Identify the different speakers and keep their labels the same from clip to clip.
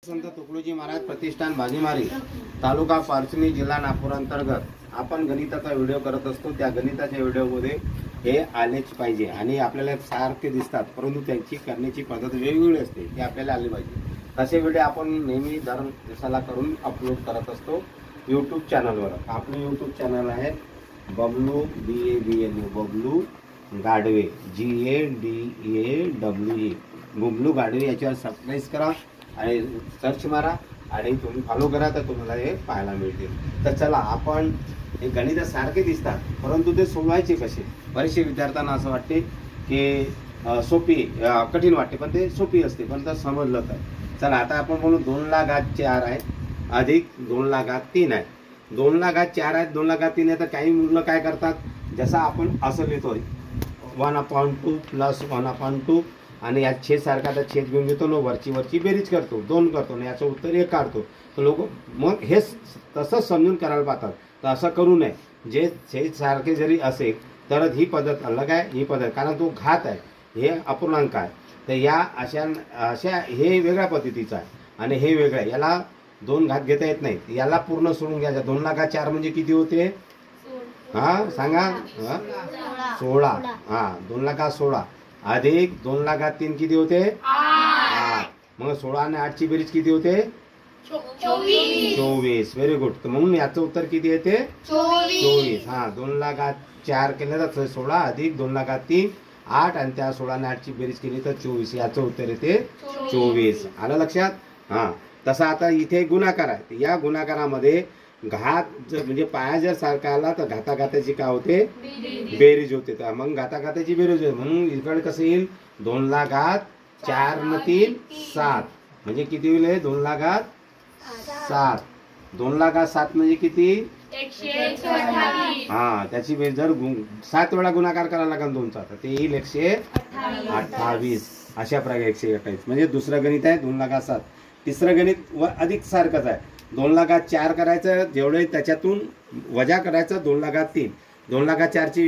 Speaker 1: संत तुकडोजी महाराज प्रतिष्ठान भाजीमारी तालुका पारसनी जिल्हा नागपूर अंतर्गत आपण गणिताचा व्हिडिओ करत असतो। त्या गणिताच्या व्हिडिओमध्ये हे आलेच पाहिजे आणि आपल्याला सारखे दिसतात, परंतु त्यांची करण्याची पद्धत वेगवेगळी असते, ते आपल्याला आले पाहिजे। तसे व्हिडिओ आपण नेहमी दर दिवसाला करून अपलोड करत असतो यूट्यूब चॅनलवर। आपलं यूट्यूब चॅनल आहे बबलू BABLU बबलू गाडवे GADAWE बबलू गाडवे। याच्यावर सबस्क्राईब करा आणि सर्च मारा आणि तुम्ही फॉलो करा, तर तुम्हाला हे पाहायला मिळतील। तर चला, आपण हे गणित सारखे दिसतात, परंतु ते सोडवायचे कसे? बरेचसे विद्यार्थ्यांना असं वाटते की सोपी कठीण वाटते, पण ते सोपी असते, पण तर समजलं तर चला। आता आपण बोलू 2,04 आहे अधिक 2,03 आहे। 2,04 आहे 2,03 आहे, तर काही मुलं काय करतात, जसं आपण असं लिहितोय 1/2 प्लस 1/2 आणि या छेद सारखा तर छेद घेऊन घेतो ना, वरची बेरीज करतो, 2 करतो आणि याचं उत्तर 1 काढतो। तर लोक मग हे तसंच समजून करायला पाहतात, तर असं करू नये। जे छेद सारखे जरी असेल तर ही पद्धत अलग आहे, ही पद्धत, कारण तो घात आहे, हे अपूर्णांक आहे, तर या अशा हे वेगळ्या पद्धतीचं आहे आणि हे वेगळं आहे। याला 2 घात घेता येत नाही, याला पूर्ण सोडून घ्यायचा। 2,04 म्हणजे किती होते? हा सांगा, 16। हा 2,16 अधिक 2,03 किती होते? 8। मग 16 आणि 8 ची बेरीज किती होते? 24। Very good. तर म्हणून याचं उत्तर किती येते? 24। हा 2,04 केलं तर 16 अधिक 2,03 8 आणि त्या 16 आणि 8 ची बेरीज केली तर 24, याचं उत्तर येते 24। आलं लक्षात? हा तसा आता इथे गुणाकार आहे, या गुणाकारामध्ये घात म्हणजे पाया जर सारखा आला तर घाताघाताची काय होते? बेरीज होते। तर मग घाताघाताची बेरीज होते, म्हणून इकडे कसं येईल? 2,04 न 3 7 म्हणजे किती होईल? 2,07। 2,07 म्हणजे किती? 128। हा त्याची बेरीज जर 7 वेळा गुणाकार करायला लागेल 2चा, तर ते येईल 128। अशा प्रकारे 128 म्हणजे दुसरं गणित आहे 2,07। तिसरं गणित अधिक सारखंच आहे, 2,04 करायचं, जेवढे त्याच्यातून वजा करायचं 2,03। 2,04 ची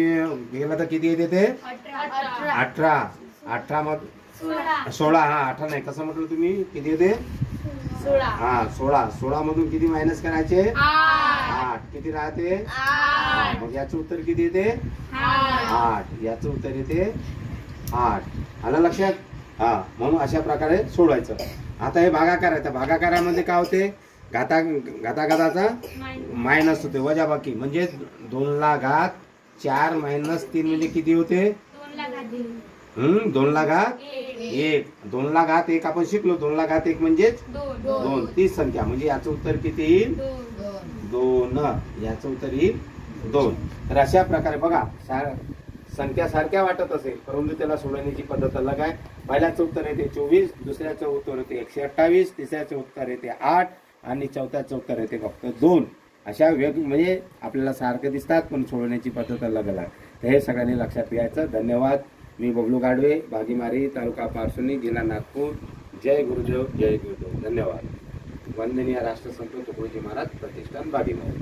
Speaker 1: गेला तर किती येते ते? 18। 18 मग 16। हा 18 नाही, कसं म्हटलं तुम्ही? किती येते? 16। हा 16 मधून किती मायनस करायचे? 8। किती राहते? 8। मग याचं उत्तर किती येते? 8। याचं उत्तर येते 8। आलं लक्षात? हा म्हणून अशा प्रकारे सोडवायचं। आता हे भागाकार आहे, तर भागाकारामध्ये काय होते? घाताघाताचा मायनस होते, वजाबाकी, म्हणजे 2,04 मायनस 3 म्हणजे किती होते? 2,01। 2,01 आपण शिकलो, 2,01 म्हणजे 2 तीच संख्या, म्हणजे याचं उत्तर किती येईल? 2। याचं उत्तर येईल 2। तर अशा प्रकारे बघा, संख्या सारख्या वाटत असेल, परंतु त्याला सोडवण्याची पद्धत अलग आहे। पहिल्याचं उत्तर येते 24, दुसऱ्याचं उत्तर येते 128, तिसऱ्याचं उत्तर येते 8 आणि चौथ्याचं उत्तर येते फक्त 2। अशा म्हणजे आपल्याला सारखे दिसतात, पण सोडवण्याची पद्धत अलग अलग आहे। तर हे सगळ्यांनी लक्षात घ्यायचं। धन्यवाद। मी बबलू गाडवे, भाजीमारी, तालुका पारसनी, जिल्हा नागपूर। जय गुरुदेव, जय गुरुदेव। धन्यवाद। वंदनीय राष्ट्रसंत तुकडोजी महाराज प्रतिष्ठान भाजीमारी।